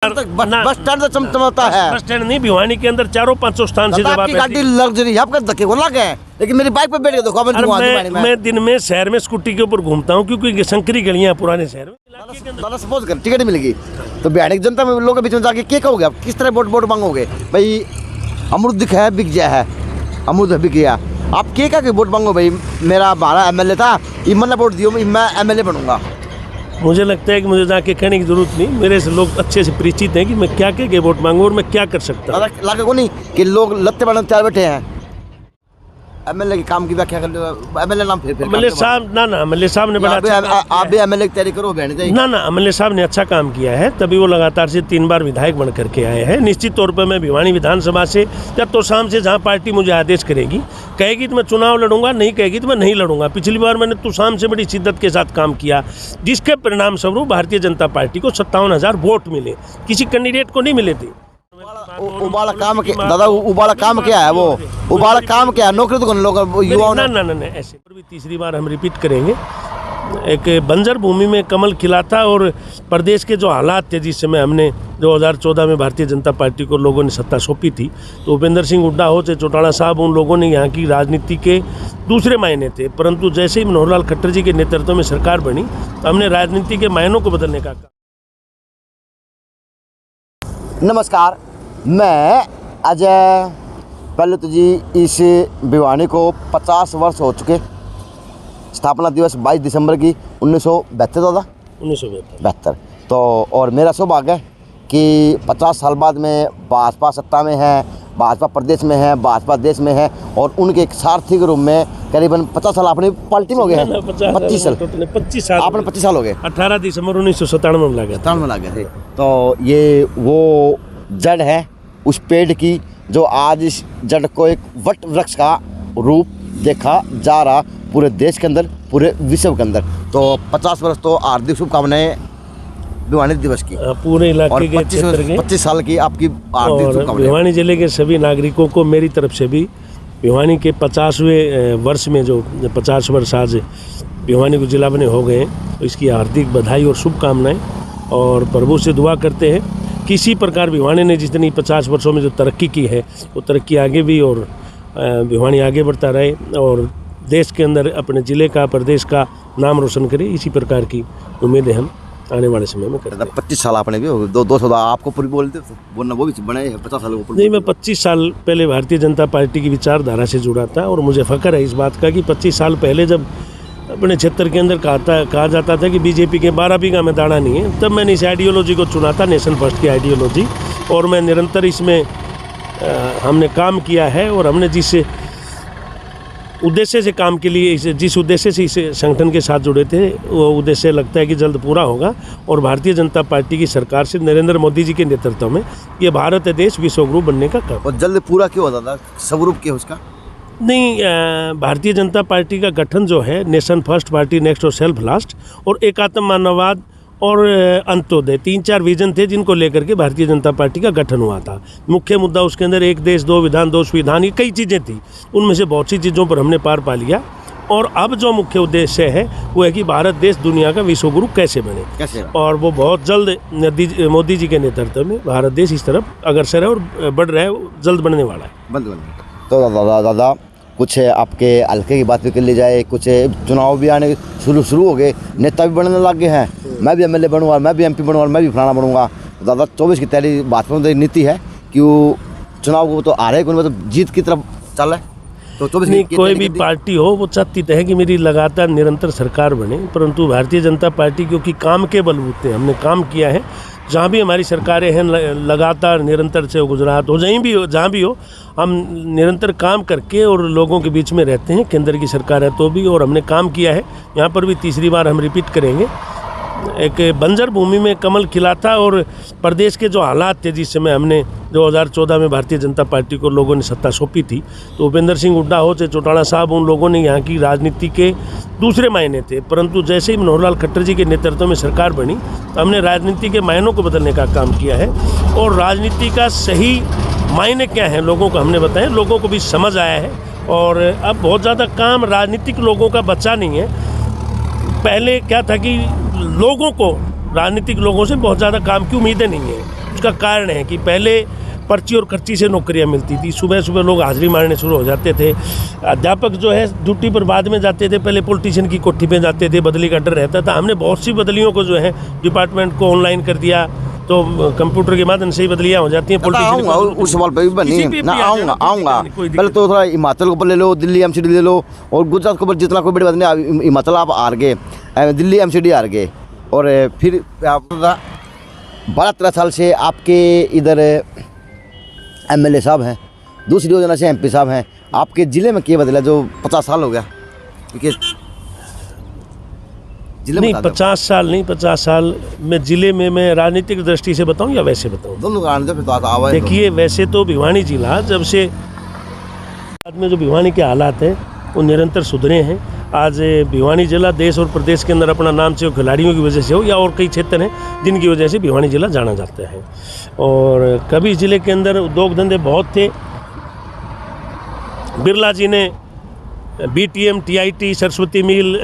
Bus stand चमचमाता है। Bus stand नहीं, भिवानी के अंदर 400-500 स्थान से जब आपकी गाड़ी लग्जरी है, आपका धक्के को लगे है, लेकिन मेरी बाइक पे बैठ के देखो। मैं दिन में शहर में स्कूटी के ऊपर घूमता हूँ क्योंकि संकरी गलियां पुराने शहर में। सपोज कर टिकट मिलेगी तो बिहार की जनता में लोगों के बीच में जाके क्या कहोगे आप? किस तरह वोट मांगोगे? भाई अमरूद दिखा है, बिक गया है, अमरूद बिक गया, आप क्या वोट मांगो? भाई मेरा हमारा एमएलए था, इमन ने वोट दियो, मैं एमएलए बनूंगा। मुझे लगता है कि मुझे जाके कहने की जरूरत नहीं, मेरे से लोग अच्छे से परिचित हैं कि मैं क्या के वोट मांगू और मैं क्या कर सकता हूँ। लागे को नहीं कि लोग लत्ते बनाने तैयार बैठे हैं। एमएलए के काम की व्याख्या कर लो। एमएलए नाम फिर एमएलए साहब ना एमएलए साहब ने बड़ा आप भी एमएलए की तैयारी करो बहन जी। ना एमएलए साहब ने अच्छा काम किया है, तभी वो लगातार से 3 बार विधायक बन करके आए हैं। निश्चित तौर पर मैं भिवानी विधानसभा से या तो शाम से जहाँ पार्टी मुझे आदेश करेगी, कहेगी तो मैं चुनाव लड़ूंगा, नहीं कहेगी तो मैं नहीं लड़ूंगा। पिछली बार मैंने तो शाम से बड़ी शिद्दत के साथ काम किया, जिसके परिणाम स्वरूप भारतीय जनता पार्टी को 57,000 वोट मिले, किसी कैंडिडेट को नहीं मिले थे। उबाला काम के दादा, उबाला काम क्या है? वो उबाला काम क्या है? नौकरी तो लोग युवाओं ने ना ऐसे पर भी तीसरी बार हम रिपीट करेंगे। एक बंजर भूमि में कमल खिला था और प्रदेश के जो हालात थे जिस समय हमने 2014 में भारतीय जनता पार्टी को लोगों ने सत्ता सौंपी थी, तो उपेंद्र सिंह हुड्डा हो चाहे चौटाला साहब, उन लोगों ने यहाँ की राजनीति के दूसरे मायने थे। परंतु जैसे ही मनोहर लाल खट्टर जी के नेतृत्व में सरकार बनी तो हमने राजनीति के मायनों को बदलने का काम। नमस्कार, मैं अजय। पहले तो जी इस भिवानी को 50 वर्ष हो चुके। स्थापना दिवस 22 दिसंबर की 1972 दादा 1972। तो और मेरा सौभाग्य है कि 50 साल बाद में भाजपा सत्ता में है, भाजपा प्रदेश में है, भाजपा देश में है, और उनके एक सारथी के रूप में करीबन 50 साल अपनी पार्टी में हो गए हैं। 25 साल आपने 25 साल हो गए। 18 दिसंबर 1997 में लगे थे। तो ये वो जड़ है उस पेड़ की जो आज इस जड़ को एक वट वृक्ष का रूप देखा जा रहा पूरे देश के अंदर, पूरे विश्व के अंदर। तो 50 वर्ष तो हार्दिक शुभकामनाएं भिवानी दिवस की, पूरे इलाके के क्षेत्र के 25 साल की आपकी हार्दिक शुभकामनाएं। भिवानी जिले के सभी नागरिकों को मेरी तरफ से भी भिवानी के 50वें वर्ष में जो 50 वर्ष आज भिवानी को जिला बने हो गए, तो इसकी हार्दिक बधाई और शुभकामनाएं। और प्रभु से दुआ करते हैं किसी प्रकार भिवानी ने जितनी 50 वर्षों में जो तरक्की की है वो तरक्की आगे भी, और भिवानी आगे बढ़ता रहे और देश के अंदर अपने ज़िले का, प्रदेश का नाम रोशन करे। इसी प्रकार की उम्मीदें हम आने वाले समय में करते हैं। 25 साल आपने भी 200 आपको पूरी बोलते बोलना, वो भी बने 50 साल ऊपर। नहीं, मैं 25 साल पहले भारतीय जनता पार्टी की विचारधारा से जुड़ा था और मुझे फ़ख्र है इस बात का कि 25 साल पहले जब अपने क्षेत्र के अंदर कहा जाता था कि बीजेपी के 12 बीघा में दाना नहीं है, तब मैंने इस आइडियोलॉजी को चुना था, नेशन फर्स्ट की आइडियोलॉजी, और मैं निरंतर इसमें हमने काम किया है। और हमने जिस उद्देश्य से काम के लिए, जिस उद्देश्य से इस संगठन के साथ जुड़े थे, वो उद्देश्य लगता है कि जल्द पूरा होगा। और भारतीय जनता पार्टी की सरकार से, नरेंद्र मोदी जी के नेतृत्व में, ये भारत देश विश्वगुरु बनने का काम। और जल्द पूरा क्यों होता था? स्वरूप क्या उसका? नहीं, भारतीय जनता पार्टी का गठन जो है, नेशन फर्स्ट, पार्टी नेक्स्ट और सेल्फ लास्ट, और एकात्म मानववाद और अंत्योदय, 3-4 विजन थे जिनको लेकर के भारतीय जनता पार्टी का गठन हुआ था। मुख्य मुद्दा उसके अंदर एक देश दो विधान दो संविधान, ये कई चीज़ें थी, उनमें से बहुत सी चीज़ों पर हमने पार पा लिया। और अब जो मुख्य उद्देश्य है वो है कि भारत देश दुनिया का विश्वगुरु कैसे बने, और वो बहुत जल्द मोदी जी के नेतृत्व में भारत देश इस तरफ अग्रसर है और बढ़ रहा है, जल्द बनने वाला है। तो दादा कुछ आपके हल्के की बात भी कर ली जाए, कुछ चुनाव भी आने शुरू हो गए, नेता भी बनने लग गए हैं, मैं भी एमएलए बनूंगा, मैं भी एमपी बनूंगा, मैं भी फलाना बनूंगा। दादा 24 की तैयारी भाजपा में नीति है कि वो चुनाव को तो आ रहे हैं, मतलब जीत की तरफ चल रहा है। तो 24 नहीं, कोई भी पार्टी हो वो चाहती है कि मेरी लगातार निरंतर सरकार बने, परंतु भारतीय जनता पार्टी क्योंकि काम के बलबूते हमने काम किया है, जहाँ भी हमारी सरकारें हैं लगातार निरंतर से, गुजरात हो जहाँ भी हो, हम निरंतर काम करके और लोगों के बीच में रहते हैं। केंद्र की सरकार है तो भी, और हमने काम किया है। यहाँ पर भी तीसरी बार हम रिपीट करेंगे। एक बंजर भूमि में कमल खिला था और प्रदेश के जो हालात थे जिस समय हमने 2014 में भारतीय जनता पार्टी को लोगों ने सत्ता सौंपी थी, तो उपेंद्र सिंह हुड्डा हो चाहे चौटाला साहब, उन लोगों ने यहाँ की राजनीति के दूसरे मायने थे। परंतु जैसे ही मनोहर लाल खट्टर जी के नेतृत्व में सरकार बनी तो हमने राजनीति के मायनों को बदलने का काम किया है। और राजनीति का सही मायने क्या है लोगों को हमने बताया, लोगों को भी समझ आया है। और अब बहुत ज़्यादा काम राजनीतिक लोगों का बचा नहीं है। पहले क्या था कि लोगों को, राजनीतिक लोगों से बहुत ज़्यादा काम की उम्मीदें नहीं है। उसका कारण है कि पहले पर्ची और खर्ची से नौकरियां मिलती थी। सुबह सुबह लोग हाजिरी मारने शुरू हो जाते थे। अध्यापक जो है ड्यूटी पर बाद में जाते थे, पहले पॉलिटिशियन की कोठी पे जाते थे, बदली का डर रहता था। हमने बहुत सी बदलियों को जो है डिपार्टमेंट को ऑनलाइन कर दिया, तो कंप्यूटर के माध्यम से ही बदलियाँ हो जाती हैं। आऊँगा उस सवाल पे भी बनी ना, आऊँगा पहले तो थोड़ा हिमाचल के ऊपर ले लो, दिल्ली एमसीडी ले लो, और गुजरात के ऊपर जितना कोई बड़ी बात नहीं। हिमाचल आप हार गए, दिल्ली एमसीडी हार गए, और फिर आप 12-13 साल से आपके इधर एमएलए साहब हैं, दूसरी योजना से एमपी साहब हैं। आपके ज़िले में क्या बदला जो 50 साल हो गया? क्योंकि जिले नहीं 50 साल नहीं, 50 साल में ज़िले में मैं राजनीतिक दृष्टि से बताऊं या वैसे बताऊं? दोनों कारण देखिए, वैसे तो भिवानी जिला जब से बाद में जो भिवानी के हालात हैं वो निरंतर सुधरे हैं। आज भिवानी जिला देश और प्रदेश के अंदर अपना नाम से खिलाड़ियों की वजह से हो या और कई क्षेत्र हैं जिनकी वजह से भिवानी जिला जाना जाता है। और कभी ज़िले के अंदर उद्योग धंधे बहुत थे। बिरला जी ने बीटीएम, टीआईटी, सरस्वती मिल,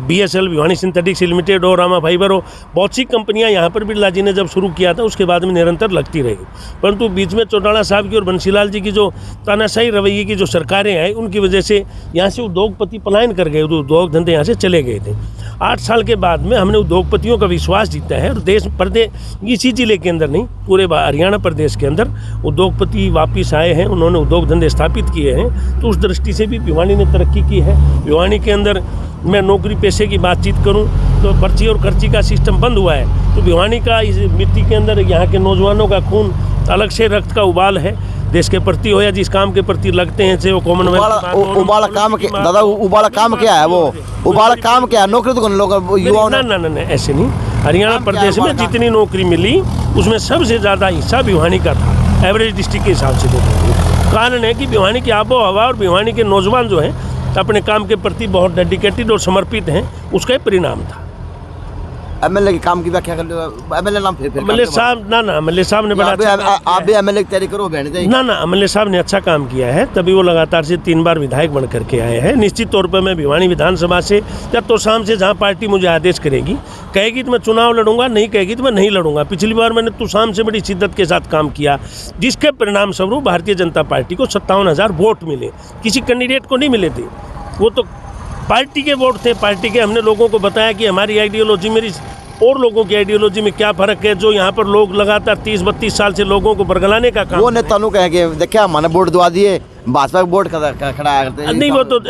बीएसएल, भिवानी सिंथेटिक्स लिमिटेड और रामा फाइबर हो, बहुत सी कंपनियां यहाँ पर बिरला जी ने जब शुरू किया था उसके बाद में निरंतर लगती रही। परंतु बीच में चौटाला साहब की और बंसीलाल जी की जो तानाशाही रवैये की जो सरकारें आई, उनकी वजह से यहाँ से उद्योगपति पलायन कर गए, उद्योग धंधे यहाँ से चले गए थे। 8 साल के बाद में हमने उद्योगपतियों का विश्वास जीता है और देश प्रदेश इसी जिले के अंदर नहीं, पूरे हरियाणा प्रदेश के अंदर उद्योगपति वापिस आए हैं, उन्होंने उद्योग धंधे स्थापित किए हैं। तो उस दृष्टि से भी भिवानी ने तरक्की की है। भिवानी के अंदर मैं नौकरी पेशे की बातचीत करूं तो पर्ची और खर्ची का सिस्टम बंद हुआ है। तो भिवानी का इस मिट्टी के अंदर यहाँ के नौजवानों का खून अलग से रक्त का उबाल है, देश के प्रति हो या जिस काम के प्रति लगते हैं, चाहे वो कॉमनवेल्थ उबाला काम के दादा, उबाला काम क्या है? वो उबाला काम क्या है? नौकरी तो लोग युवाओं ने ना ऐसे नहीं। हरियाणा प्रदेश में जितनी नौकरी मिली उसमें सबसे ज़्यादा हिस्सा भिवानी का था, एवरेज डिस्ट्रिक्ट के हिसाब से देखो। कारण है कि भिवानी की आबो हवा और भिवानी के नौजवान जो हैं अपने काम के प्रति बहुत डेडिकेटेड और समर्पित हैं, उसका ही परिणाम था। एमएलए के काम की व्याख्या कर लो। एमएलए नाम फिर एमएलए साहब ना एमएलए साहब ने बड़ा आप भी एमएलए की तैयारी करो बहन जी। ना एमएलए साहब ने अच्छा काम किया है, तभी वो लगातार से 3 बार विधायक बन करके आए हैं। निश्चित तौर पर मैं भिवानी विधानसभा से या तो शाम से जहाँ पार्टी मुझे आदेश करेगी, कहेगी तो मैं चुनाव लड़ूंगा, नहीं कहेगी तो मैं नहीं लड़ूंगा। पिछली बार मैंने तो शाम से बड़ी शिद्दत के साथ काम किया, जिसके परिणाम स्वरूप भारतीय जनता पार्टी को 57,000 वोट मिले, किसी कैंडिडेट को नहीं मिले थे। वो तो पार्टी के वोट थे, पार्टी के। हमने लोगों को बताया कि हमारी आइडियोलॉजी मेरी और लोगों की आइडियोलॉजी में क्या फर्क है। जो यहाँ पर लोग लगातार 30-32 साल से लोगों को बरगलाने का काम, वो नेता नु कहे कि देखिए हमारे वोट दवा दिए, भाजपा का वोट खड़ा करते हैं। नहीं, वो तो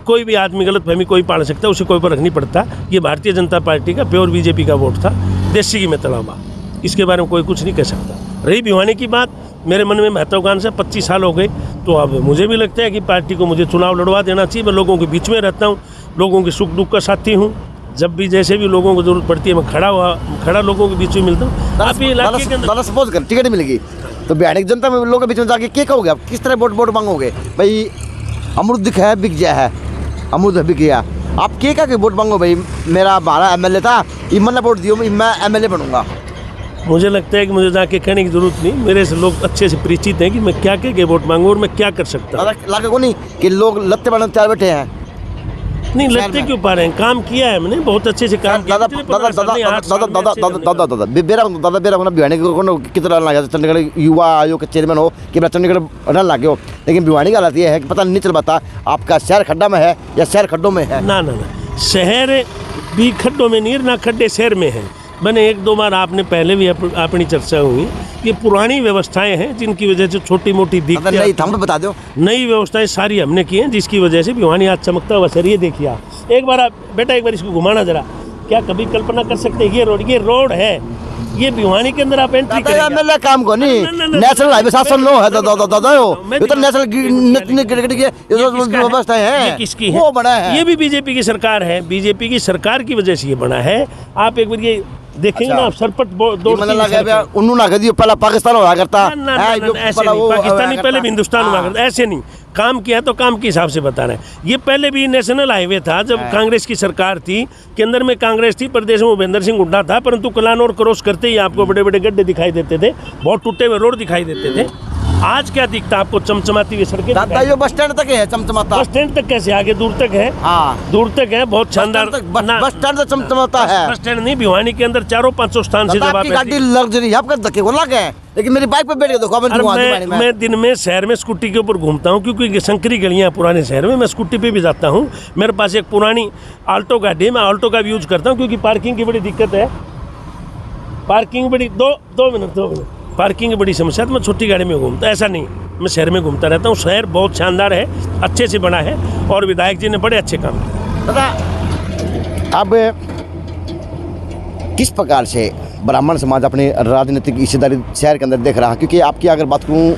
कोई भी आदमी गलत फहमी कोई पाल सकता है, उसे कोई फर्क नहीं पड़ता। ये भारतीय जनता पार्टी का प्योर बीजेपी का वोट था, देसी की में तलावा, इसके बारे में कोई कुछ नहीं कह सकता। रही भिवानी की बात, मेरे मन में महत्वाकांक्षा 25 साल हो गए, तो अब मुझे भी लगता है कि पार्टी को मुझे चुनाव लड़वा देना चाहिए। मैं लोगों के बीच में रहता हूँ, लोगों के सुख दुख का साथी हूँ। जब भी जैसे भी लोगों को जरूरत पड़ती है मैं खड़ा लोगों के बीच में मिलता हूँ। आप ये इलाके के अंदर सपोज कर टिकट मिलेगी तो बिहार की जनता में लोगों के बीच में जाके क्या कहोगे आप? किस तरह वोट मांगोगे? भाई अमरूद दिखा है, बिक गया है, अमरूद बिक गया, आप क्या के वोट मांगो? भाई मेरा हमारा एमएलए था, इमन ने वोट दियो, मैं एमएलए बनूंगा। मुझे लगता है कि मुझे जाके कहने की जरूरत नहीं, मेरे से लोग अच्छे से परिचित हैं कि मैं क्या के वोट मांगू और मैं क्या कर सकता हूँ। लगे को नहीं कि लोग लत्ते बनाने तैयार बैठे हैं। नहीं, लगते क्यों पा रहे हैं? काम किया है मैंने, बहुत अच्छे से काम किया। चंडीगढ़ युवा आयोग के चेयरमैन हो कि मेरा चंडीगढ़ रहने लगे हो, लेकिन भिवानी का हालत ये है कि पता नहीं चल पाता आपका शहर खड्डा में है या शहर खड्डों में है। ना शहर भी खड्डों में नहीं, ना खड्डे शहर में हैं। मैंने 1-2 बार, आपने पहले भी अपनी चर्चा हुई, ये पुरानी व्यवस्थाएं हैं जिनकी वजह से छोटी मोटी दिक्कतें। नहीं, हम बता दो, नई व्यवस्थाएं सारी हमने की हैं जिसकी वजह से भिवानी आज चमकता हुआ सर। ये देखिए आप एक बार, आप बेटा एक बार इसको घुमाना जरा। क्या कभी कल्पना कर सकते हैं ये रोड है, ये भिवानी के अंदर आप एंट्री करेंगे। काम को नहीं, नेशनल हाईवे 709 है दादा, ये तो नेशनल व्यवस्था है। किसकी है? वो बना है, ये भी बीजेपी की सरकार है, बीजेपी की सरकार की वजह से ये बना है। आप एक बार ये देखेंगे ना, सरपट पहला पाकिस्तान हुआ करता, पाकिस्तानी पहले भी हिंदुस्तान हुआ करता, ऐसे नहीं। काम किया तो काम के हिसाब से बता रहे हैं। ये पहले भी नेशनल हाईवे था जब कांग्रेस की सरकार थी, केंद्र में कांग्रेस थी, प्रदेश में भूपेंद्र सिंह हुड्डा था, परंतु कलानौर क्रॉस करते ही आपको बड़े बड़े गड्ढे दिखाई देते थे, बहुत टूटे हुए रोड दिखाई देते थे। आज क्या दिखता आपको चमचमाती हुई सड़कें? दादा ये बस स्टैंड तक है चमचमाता। बस स्टैंड तक कैसे, आगे दूर तक है? हाँ दूर तक है, बहुत शानदार। बस स्टैंड तक चमचमाता है। बस स्टैंड नहीं, भिवानी के अंदर 400-500 स्थान से जब आपकी गाड़ी लग्जरी है, आपका धक्के को लग है, लेकिन मेरी बाइक पे बैठ के देखो। मैं दिन में शहर में स्कूटी के ऊपर घूमता हूँ, क्योंकि संकरी गलियाँ पुराने शहर में, मैं स्कूटी पे भी जाता हूँ। मेरे पास एक पुरानी आल्टो गाड़ी है, मैं आल्टो का भी यूज करता हूँ, क्योंकि पार्किंग की बड़ी दिक्कत है। पार्किंग बड़ी दो मिनट पार्किंग की बड़ी समस्या, तो मैं छोटी गाड़ी में घूमता, ऐसा नहीं मैं शहर में घूमता रहता हूँ। शहर बहुत शानदार है, अच्छे से बना है, और विधायक जी ने बड़े अच्छे काम किए। दादा अब किस प्रकार से ब्राह्मण समाज अपनी राजनीतिक हिस्सेदारी शहर के अंदर देख रहा है? क्योंकि आपकी अगर बात करूँ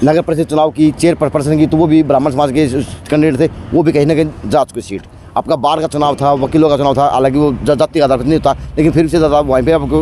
नगर परिषद चुनाव की चेयरपर्सन की, तो वो भी ब्राह्मण समाज के कैंडिडेट थे, वो भी कहीं ना कहीं जा चुकी सीट। आपका बार का चुनाव था, वकीलों का चुनाव था, हालांकि वो जाति का आधार नहीं होता, लेकिन फिर से ज़्यादा वहीं पे आपको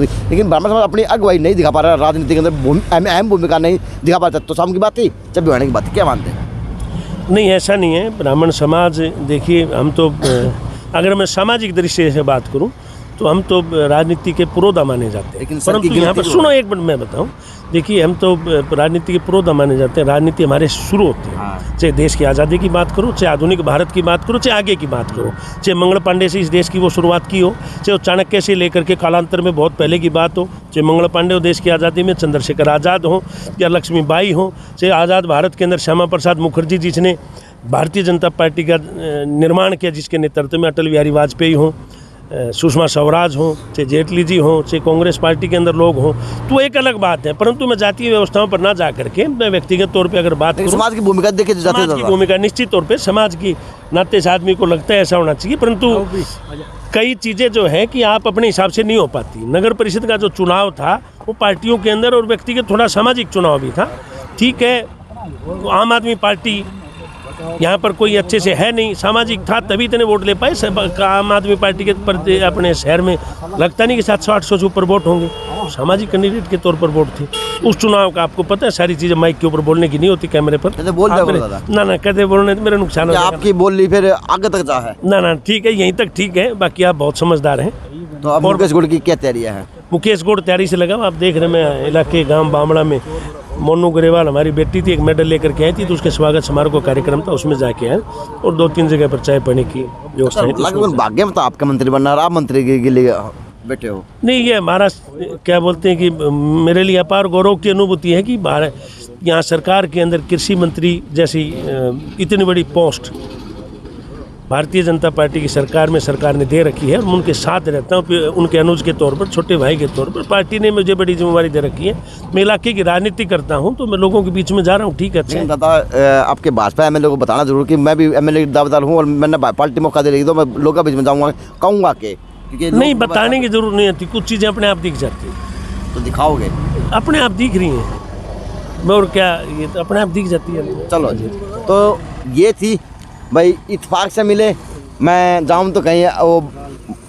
लेकिन ब्राह्मण समाज अपनी अगुवाई नहीं दिखा पा रहा, राजनीति के अंदर अहम भूमिका नहीं दिखा पा रहा। तो शाम की बात थी, जब भी की बात थी, क्या मानते हैं? नहीं, ऐसा नहीं है। ब्राह्मण समाज, देखिए हम तो अगर मैं सामाजिक दृष्टि से बात करूं तो हम तो राजनीति के पुरोधा माने जाते हैं, परंतु यहाँ पर सुनो एक मिनट मैं बताऊं। देखिए हम तो राजनीति के पुरोधा माने जाते हैं। राजनीति हमारे शुरू होते हैं, चाहे देश की आज़ादी की बात करो, चाहे आधुनिक भारत की बात करो, चाहे आगे की बात करो, चाहे मंगल पांडे से इस देश की वो शुरुआत की हो, चाहे वो चाणक्य से लेकर के कालांतर में बहुत पहले की बात हो, चाहे मंगल पांडे हो देश की आज़ादी में, चंद्रशेखर आज़ाद हो या लक्ष्मीबाई हो, चाहे आज़ाद भारत के अंदर श्यामा प्रसाद मुखर्जी जिसने भारतीय जनता पार्टी का निर्माण किया, जिसके नेतृत्व में अटल बिहारी वाजपेयी हों, सुषमा स्वराज हों, चाहे जेटली जी हों, चाहे कांग्रेस पार्टी के अंदर लोग हों, तो एक अलग बात है। परंतु मैं जातीय व्यवस्थाओं पर ना जा करके मैं व्यक्तिगत तौर पे अगर बात करूं, समाज की भूमिका देखिए, समाज की भूमिका निश्चित तौर पे समाज की नाते से आदमी को लगता है ऐसा होना चाहिए, परंतु कई चीज़ें जो है कि आप अपने हिसाब से नहीं हो पाती। नगर परिषद का जो चुनाव था वो पार्टियों के अंदर और व्यक्तिगत थोड़ा सामाजिक चुनाव भी था। ठीक है, आम आदमी पार्टी यहाँ पर कोई अच्छे से है नहीं, सामाजिक था तभी इतने वोट ले पाए। आम आदमी पार्टी के पर अपने शहर में लगता नहीं कि 700-800 से ऊपर वोट होंगे, सामाजिक कैंडिडेट के तौर पर वोट थे उस चुनाव का। आपको पता है सारी चीज़ें माइक के ऊपर बोलने की नहीं होती, कैमरे पर ना कहते बोलने तो मेरा नुकसान है। आपकी बोली फिर आगे तक जा है ना ठीक है, यहीं तक ठीक है, बाकी आप बहुत समझदार हैं। तो अब मुकेश गौड़ की क्या तैयारियाँ हैं? मुकेश गौड़ तैयारी से लगा, आप देख रहे हैं इलाके गाँव बामड़ा में मोनू ग्रेवाल हमारी बेटी थी, एक मेडल लेकर के आई थी, तो उसके स्वागत समारोह का कार्यक्रम था, उसमें जाके आए और 2-3 जगह पर चाय पानी की व्यवस्था है। भाग्य में तो आपका मंत्री बनना, आप मंत्री के लिए बैठे हो। नहीं, ये हमारा क्या बोलते हैं कि मेरे लिए अपार गौरव की अनुभूति है कि यहाँ सरकार के अंदर कृषि मंत्री जैसी इतनी बड़ी पोस्ट भारतीय जनता पार्टी की सरकार में सरकार ने दे रखी है, और मैं उनके साथ रहता हूँ उनके अनुज के तौर पर, छोटे भाई के तौर पर। पार्टी ने मुझे बड़ी जिम्मेवारी दे रखी है, मैं इलाके की राजनीति करता हूँ, तो मैं लोगों के बीच में जा रहा हूँ। ठीक है, अच्छा दादा आपके भाजपा एमएलए को बताना जरूर कि मैं भी एमएलए दावेदार हूँ, और मैंने पार्टी मौका दे रही, तो मैं लोगों के बीच में जाऊँगा, कहूँगा कि नहीं, बताने की जरूरत नहीं होती, कुछ चीज़ें अपने आप दिख जाती हैं। तो दिखाओगे? अपने आप दिख रही हैं, और क्या, ये तो अपने आप दिख जाती है। चलो जी, तो ये थी भाई, इत्तेफाक से मिले, मैं जाऊँ तो कहीं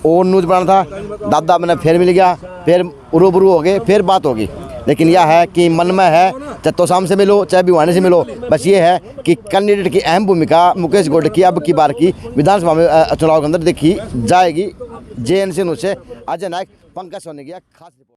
वो न्यूज़ बनाना था, दादा मैंने फिर मिल गया, फिर रूबरू हो गए, फिर बात होगी। लेकिन यह है कि मन में है, चाहे तोशाम से मिलो चाहे भिवानी से मिलो, बस ये है कि कैंडिडेट की अहम भूमिका मुकेश गौड़ की अब की बार की विधानसभा में चुनाव के अंदर देखी जाएगी। JNC न्यूज़ से अजय नायक, पंकज सोनी की खास रिपोर्ट।